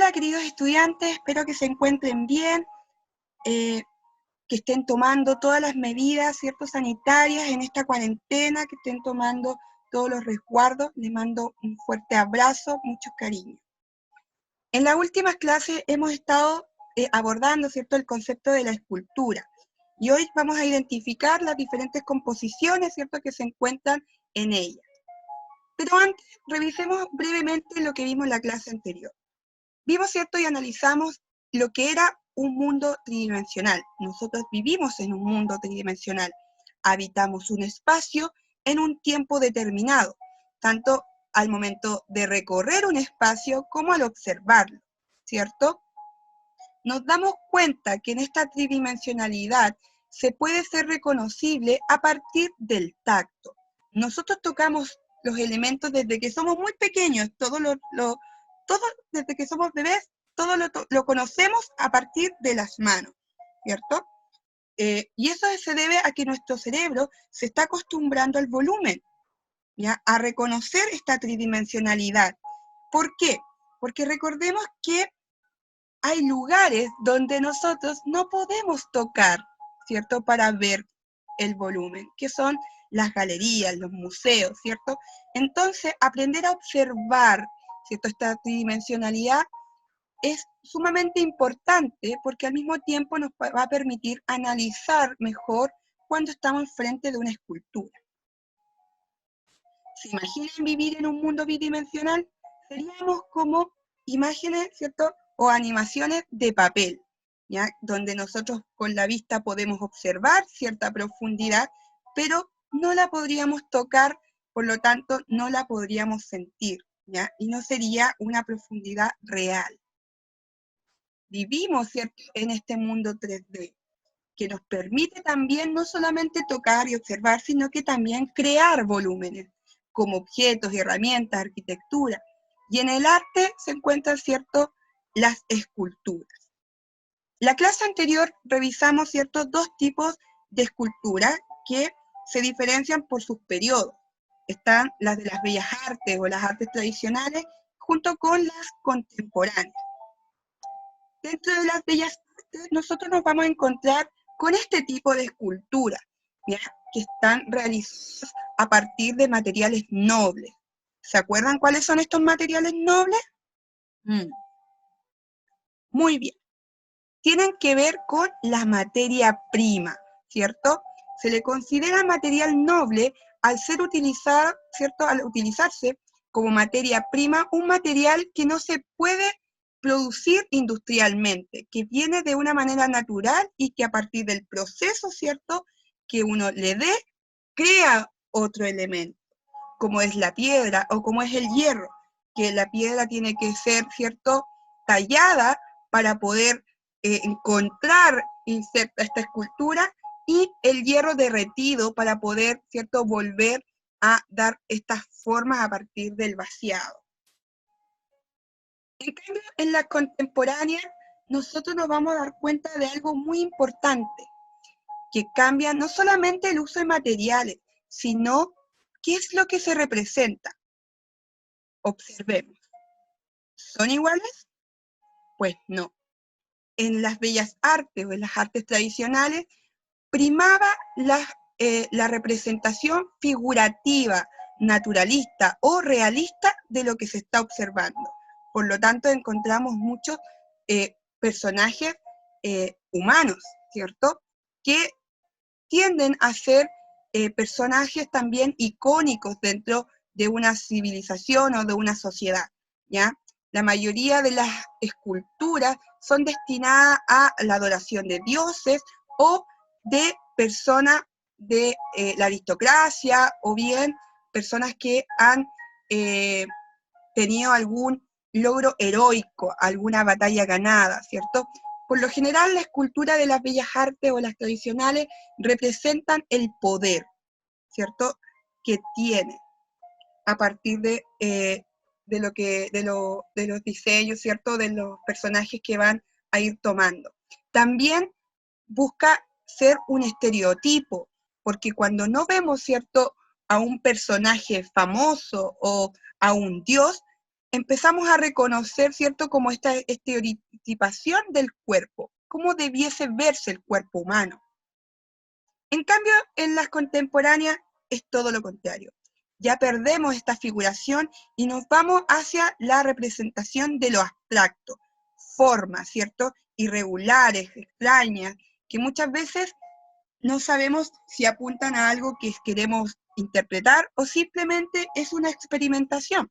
Hola queridos estudiantes, espero que se encuentren bien, que estén tomando todas las medidas, ¿cierto?, sanitarias en esta cuarentena, que estén tomando todos los resguardos. Les mando un fuerte abrazo, mucho cariño. En las últimas clases hemos estado abordando, ¿cierto?, el concepto de la escultura. Y hoy vamos a identificar las diferentes composiciones, ¿cierto?, que se encuentran en ella. Pero antes, revisemos brevemente lo que vimos en la clase anterior. Vimos, ¿cierto?, y analizamos lo que era un mundo tridimensional. Nosotros vivimos en un mundo tridimensional. Habitamos un espacio en un tiempo determinado, tanto al momento de recorrer un espacio como al observarlo, ¿cierto? Nos damos cuenta que en esta tridimensionalidad se puede ser reconocible a partir del tacto. Nosotros tocamos los elementos desde que somos muy pequeños, todo desde que somos bebés, todo lo conocemos a partir de las manos, ¿cierto? Y eso se debe a que nuestro cerebro se está acostumbrando al volumen, ¿ya?, a reconocer esta tridimensionalidad. ¿Por qué? Porque recordemos que hay lugares donde nosotros no podemos tocar, ¿cierto?, para ver el volumen, que son las galerías, los museos, ¿cierto? Entonces, aprender a observar, ¿cierto?, esta tridimensionalidad es sumamente importante porque al mismo tiempo nos va a permitir analizar mejor cuando estamos frente de una escultura. ¿Se imaginan vivir en un mundo bidimensional? Seríamos como imágenes, ¿cierto?, o animaciones de papel, ¿ya?, donde nosotros con la vista podemos observar cierta profundidad, pero no la podríamos tocar, por lo tanto no la podríamos sentir, ¿ya?, y no sería una profundidad real. Vivimos, ¿cierto?, en este mundo 3D, que nos permite también no solamente tocar y observar, sino que también crear volúmenes, como objetos, herramientas, arquitectura. Y en el arte se encuentran, ¿cierto?, las esculturas. La clase anterior revisamos, ¿cierto?, dos tipos de esculturas que se diferencian por sus periodos. Están las de las bellas artes o las artes tradicionales, junto con las contemporáneas. Dentro de las bellas artes, nosotros nos vamos a encontrar con este tipo de esculturas, ¿ya?, que están realizadas a partir de materiales nobles. ¿Se acuerdan cuáles son estos materiales nobles? Muy bien. Tienen que ver con la materia prima, ¿cierto? Se le considera material noble al ser utilizado, ¿cierto?, al utilizarse como materia prima, un material que no se puede producir industrialmente, que viene de una manera natural y que a partir del proceso, ¿cierto?, que uno le dé, crea otro elemento, como es la piedra o como es el hierro, que la piedra tiene que ser, ¿cierto?, tallada para poder encontrar inserta esta escultura, y el hierro derretido para poder, ¿cierto?, volver a dar estas formas a partir del vaciado. En cambio, en la contemporánea, nosotros nos vamos a dar cuenta de algo muy importante, que cambia no solamente el uso de materiales, sino qué es lo que se representa. Observemos. ¿Son iguales? Pues no. En las bellas artes o en las artes tradicionales, primaba la representación figurativa, naturalista o realista de lo que se está observando. Por lo tanto, encontramos muchos personajes humanos, ¿cierto?, que tienden a ser personajes también icónicos dentro de una civilización o de una sociedad, ¿ya? La mayoría de las esculturas son destinadas a la adoración de dioses o de personas de la aristocracia, o bien personas que han tenido algún logro heroico, alguna batalla ganada, ¿cierto? Por lo general, la escultura de las bellas artes o las tradicionales representan el poder, ¿cierto?, que tiene a partir de los diseños, ¿cierto?, de los personajes que van a ir tomando. También busca ser un estereotipo, porque cuando no vemos, ¿cierto?, a un personaje famoso o a un dios, empezamos a reconocer, ¿cierto?, como esta estereotipación del cuerpo, cómo debiese verse el cuerpo humano. En cambio, en las contemporáneas es todo lo contrario. Ya perdemos esta figuración y nos vamos hacia la representación de lo abstracto, formas, ¿cierto?, irregulares, extrañas, que muchas veces no sabemos si apuntan a algo que queremos interpretar o simplemente es una experimentación.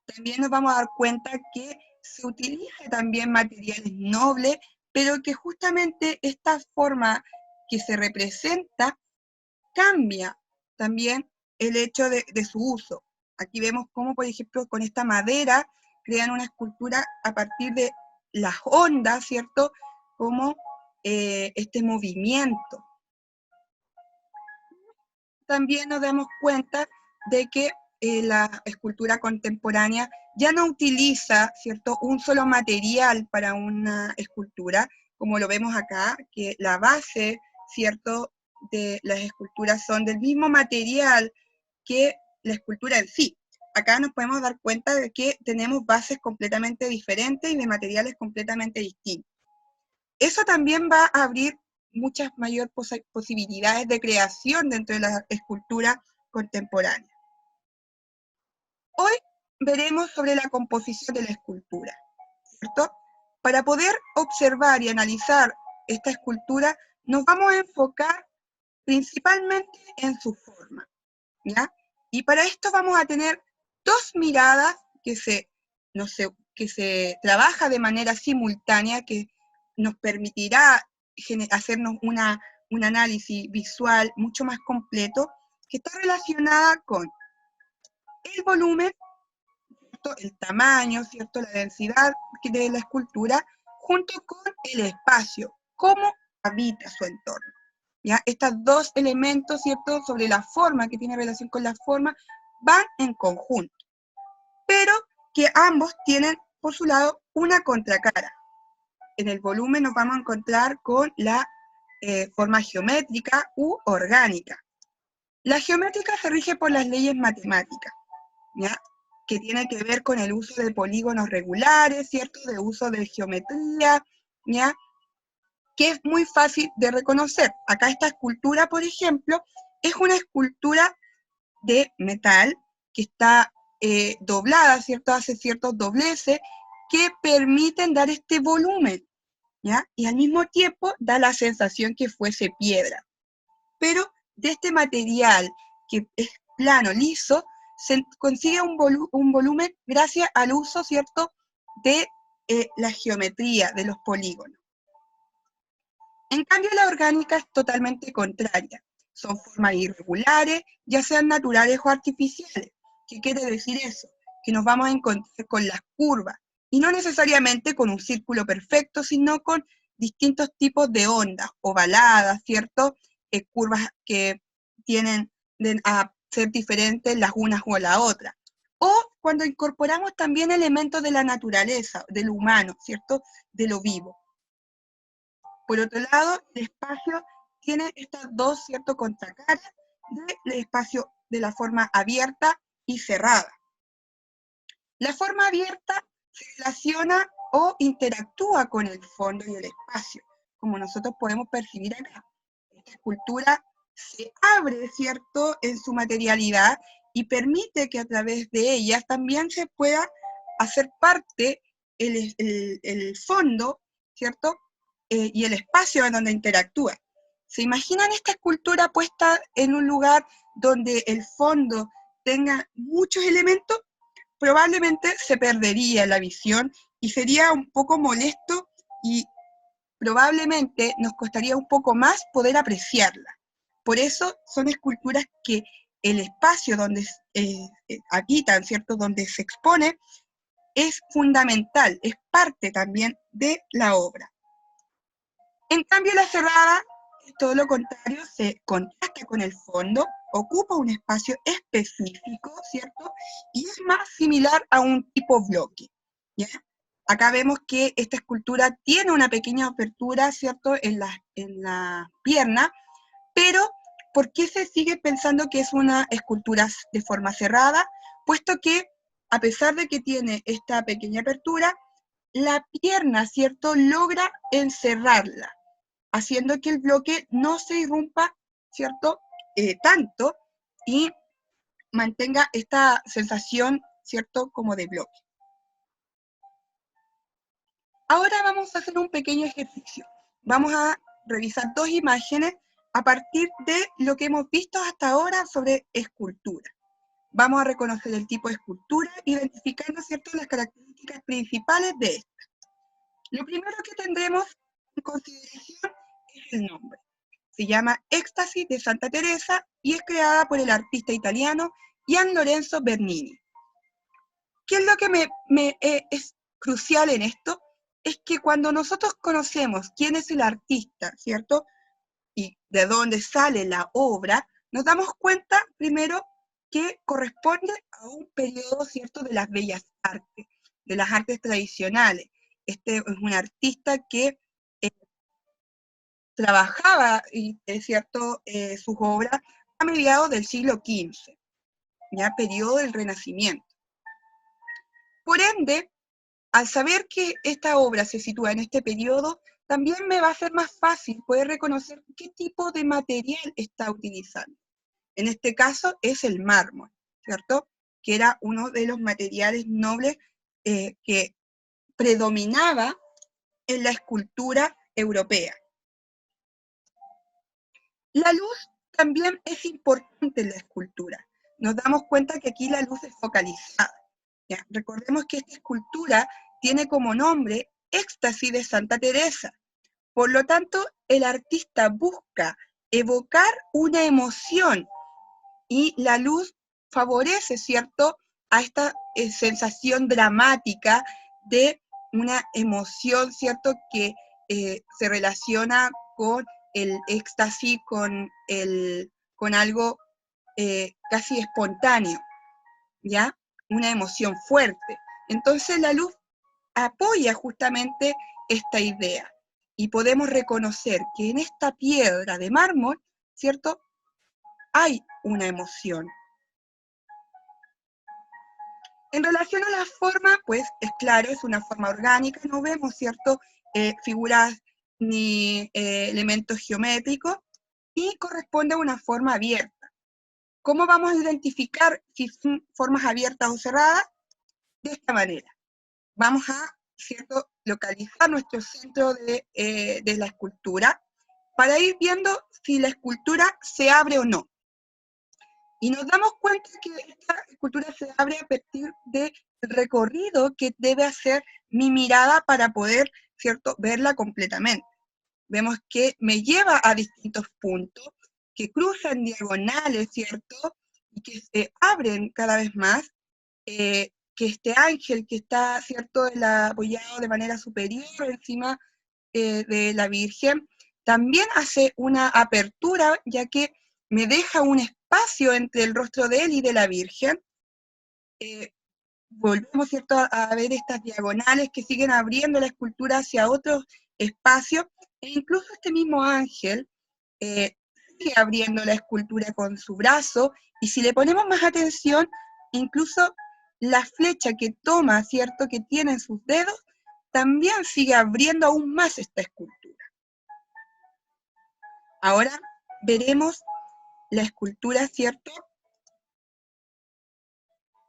También nos vamos a dar cuenta que se utiliza también materiales nobles, pero que justamente esta forma que se representa cambia también el hecho de su uso. Aquí vemos cómo, por ejemplo, con esta madera crean una escultura a partir de las ondas, ¿cierto? Como este movimiento. También nos damos cuenta de que la escultura contemporánea ya no utiliza, ¿cierto?, un solo material para una escultura, como lo vemos acá, que la base, ¿cierto?, de las esculturas son del mismo material que la escultura en sí. Acá nos podemos dar cuenta de que tenemos bases completamente diferentes y de materiales completamente distintos. Eso también va a abrir muchas mayores posibilidades de creación dentro de la escultura contemporánea. Hoy veremos sobre la composición de la escultura, ¿cierto? Para poder observar y analizar esta escultura, nos vamos a enfocar principalmente en su forma, ¿ya? Y para esto vamos a tener dos miradas que se trabaja de manera simultánea, que nos permitirá hacernos un análisis visual mucho más completo, que está relacionada con el volumen, ¿cierto?, el tamaño, ¿cierto?, la densidad de la escultura, junto con el espacio, cómo habita su entorno. ¿Ya? Estos dos elementos, ¿cierto?, sobre la forma, que tiene relación con la forma, van en conjunto, pero que ambos tienen, por su lado, una contracara. En el volumen nos vamos a encontrar con la forma geométrica u orgánica. La geométrica se rige por las leyes matemáticas, ¿ya?, que tiene que ver con el uso de polígonos regulares, ¿cierto?, de uso de geometría, ¿ya?, que es muy fácil de reconocer. Acá esta escultura, por ejemplo, es una escultura de metal que está doblada, ¿cierto?, hace ciertos dobleces que permiten dar este volumen, ¿ya? Y al mismo tiempo da la sensación que fuese piedra. Pero de este material que es plano, liso, se consigue un volumen gracias al uso, ¿cierto?, de la geometría de los polígonos. En cambio, la orgánica es totalmente contraria. Son formas irregulares, ya sean naturales o artificiales. ¿Qué quiere decir eso? Que nos vamos a encontrar con las curvas, y no necesariamente con un círculo perfecto, sino con distintos tipos de ondas, ovaladas, ¿cierto? Curvas que tienen a ser diferentes las unas o la otra. O cuando incorporamos también elementos de la naturaleza, del humano, ¿cierto?, de lo vivo. Por otro lado, el espacio tiene estas dos, ¿cierto?, contracaras del espacio de la forma abierta y cerrada. La forma abierta se relaciona o interactúa con el fondo y el espacio, como nosotros podemos percibir acá. Esta escultura se abre, ¿cierto?, en su materialidad y permite que a través de ellas también se pueda hacer parte el fondo, ¿cierto?, y el espacio en donde interactúa. ¿Se imaginan esta escultura puesta en un lugar donde el fondo tenga muchos elementos? Probablemente se perdería la visión y sería un poco molesto y probablemente nos costaría un poco más poder apreciarla. Por eso son esculturas que el espacio donde habitan, ¿cierto?, donde se expone, es fundamental, es parte también de la obra. En cambio, la cerrada es todo lo contrario, se contrasta con el fondo, ocupa un espacio específico, ¿cierto? Y es más similar a un tipo bloque, ¿ya? Acá vemos que esta escultura tiene una pequeña apertura, ¿cierto?, en la pierna, pero ¿por qué se sigue pensando que es una escultura de forma cerrada? Puesto que a pesar de que tiene esta pequeña apertura, la pierna, ¿cierto?, logra encerrarla, haciendo que el bloque no se irrumpa, ¿cierto?, tanto, y mantenga esta sensación, ¿cierto?, como de bloque. Ahora vamos a hacer un pequeño ejercicio. Vamos a revisar dos imágenes a partir de lo que hemos visto hasta ahora sobre escultura. Vamos a reconocer el tipo de escultura, identificando, ¿cierto?, las características principales de esta. Lo primero que tendremos en consideración es el nombre. Se llama Éxtasis de Santa Teresa y es creada por el artista italiano Gian Lorenzo Bernini. ¿Qué es lo que es crucial en esto? Es que cuando nosotros conocemos quién es el artista, ¿cierto?, y de dónde sale la obra, nos damos cuenta, primero, que corresponde a un periodo, ¿cierto?, de las bellas artes, de las artes tradicionales. Este es un artista que trabajaba, ¿cierto?, sus obras a mediados del siglo XV, ya periodo del Renacimiento. Por ende, al saber que esta obra se sitúa en este periodo, también me va a ser más fácil poder reconocer qué tipo de material está utilizando. En este caso es el mármol, ¿cierto?, que era uno de los materiales nobles que predominaba en la escultura europea. La luz también es importante en la escultura. Nos damos cuenta que aquí la luz es focalizada. ¿Ya? Recordemos que esta escultura tiene como nombre Éxtasis de Santa Teresa. Por lo tanto, el artista busca evocar una emoción y la luz favorece, ¿cierto?, a esta sensación dramática de una emoción, ¿cierto?, que se relaciona con el éxtasis, con algo casi espontáneo, ¿ya? Una emoción fuerte. Entonces la luz apoya justamente esta idea y podemos reconocer que en esta piedra de mármol, ¿cierto?, hay una emoción. En relación a la forma, pues es claro, es una forma orgánica, no vemos, ¿cierto?, figuras ni elementos geométricos, y corresponde a una forma abierta. ¿Cómo vamos a identificar si son formas abiertas o cerradas? De esta manera. Vamos a, ¿cierto?, localizar nuestro centro de la escultura para ir viendo si la escultura se abre o no. Y nos damos cuenta que esta escultura se abre a partir del recorrido que debe hacer mi mirada para poder, ¿cierto?, verla completamente. Vemos que me lleva a distintos puntos, que cruzan diagonales, ¿cierto?, y que se abren cada vez más, que este ángel que está, ¿cierto?, apoyado de manera superior encima de la Virgen, también hace una apertura, ya que me deja un espacio entre el rostro de él y de la Virgen. Volvemos, ¿cierto?, a ver estas diagonales que siguen abriendo la escultura hacia otros espacios, e incluso este mismo ángel sigue abriendo la escultura con su brazo, y si le ponemos más atención, incluso la flecha que toma, ¿cierto?, que tiene en sus dedos, también sigue abriendo aún más esta escultura. Ahora veremos la escultura, ¿cierto?,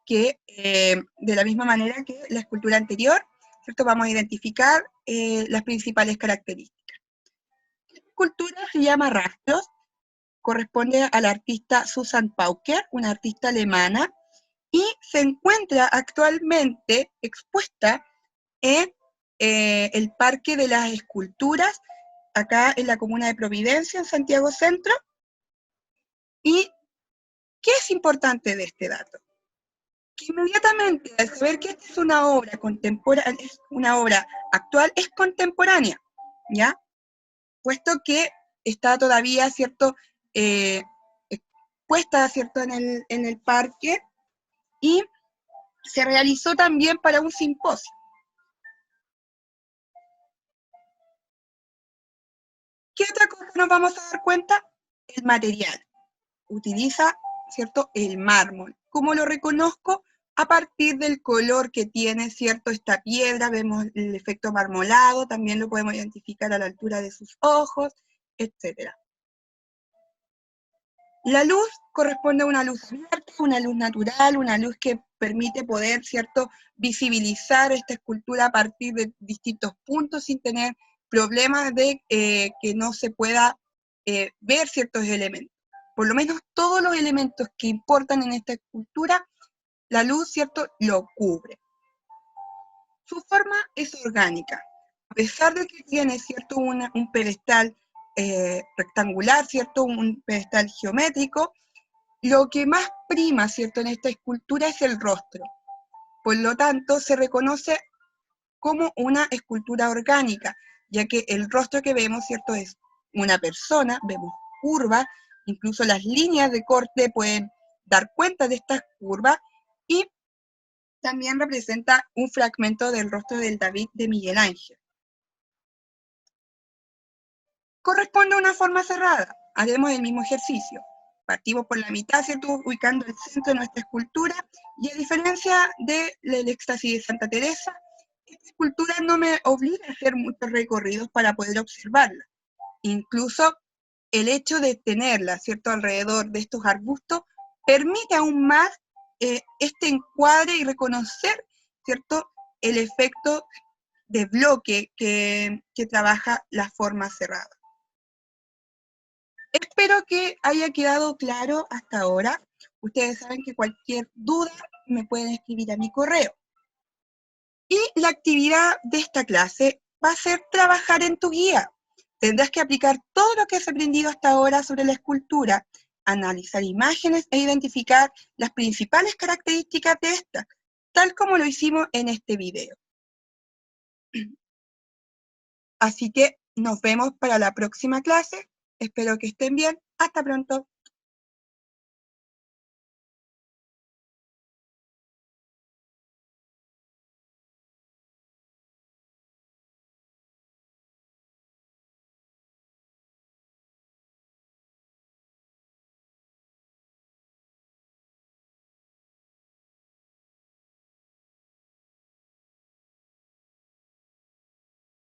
que de la misma manera que la escultura anterior, ¿cierto?, vamos a identificar las principales características. Esta escultura se llama Rastros, corresponde a la artista Susan Pauker, una artista alemana, y se encuentra actualmente expuesta en el Parque de las Esculturas, acá en la comuna de Providencia, en Santiago Centro. ¿Y qué es importante de este dato? Que inmediatamente al saber que esta es una obra contemporánea, es una obra actual, es contemporánea, ¿ya? Puesto que está todavía, ¿cierto?, puesta, ¿cierto?, en el parque, y se realizó también para un simposio. ¿Qué otra cosa nos vamos a dar cuenta? El material. Utiliza, ¿cierto?, el mármol. ¿Cómo lo reconozco? a partir del color que tiene, ¿cierto?, esta piedra. Vemos el efecto marmolado, también lo podemos identificar a la altura de sus ojos, etc. La luz corresponde a una luz abierta, una luz natural, una luz que permite poder, ¿cierto?, visibilizar esta escultura a partir de distintos puntos sin tener problemas de que no se pueda ver ciertos elementos. Por lo menos todos los elementos que importan en esta escultura, la luz, ¿cierto?, lo cubre. Su forma es orgánica. A pesar de que tiene, ¿cierto?, un pedestal rectangular, ¿cierto?, un pedestal geométrico, lo que más prima, ¿cierto?, en esta escultura es el rostro. Por lo tanto, se reconoce como una escultura orgánica, ya que el rostro que vemos, ¿cierto?, es una persona, vemos curvas, incluso las líneas de corte pueden dar cuenta de estas curvas, y también representa un fragmento del rostro del David de Miguel Ángel. Corresponde a una forma cerrada. Haremos el mismo ejercicio. Partimos por la mitad, ¿cierto?, ubicando el centro de nuestra escultura, y a diferencia del éxtasis de Santa Teresa, esta escultura no me obliga a hacer muchos recorridos para poder observarla. Incluso el hecho de tenerla, ¿cierto?, alrededor de estos arbustos, permite aún más este encuadre y reconocer, ¿cierto?, el efecto de bloque que trabaja la forma cerrada. Espero que haya quedado claro hasta ahora. Ustedes saben que cualquier duda me pueden escribir a mi correo. Y la actividad de esta clase va a ser trabajar en tu guía. Tendrás que aplicar todo lo que has aprendido hasta ahora sobre la escultura, analizar imágenes e identificar las principales características de esta, tal como lo hicimos en este video. Así que nos vemos para la próxima clase. Espero que estén bien. Hasta pronto.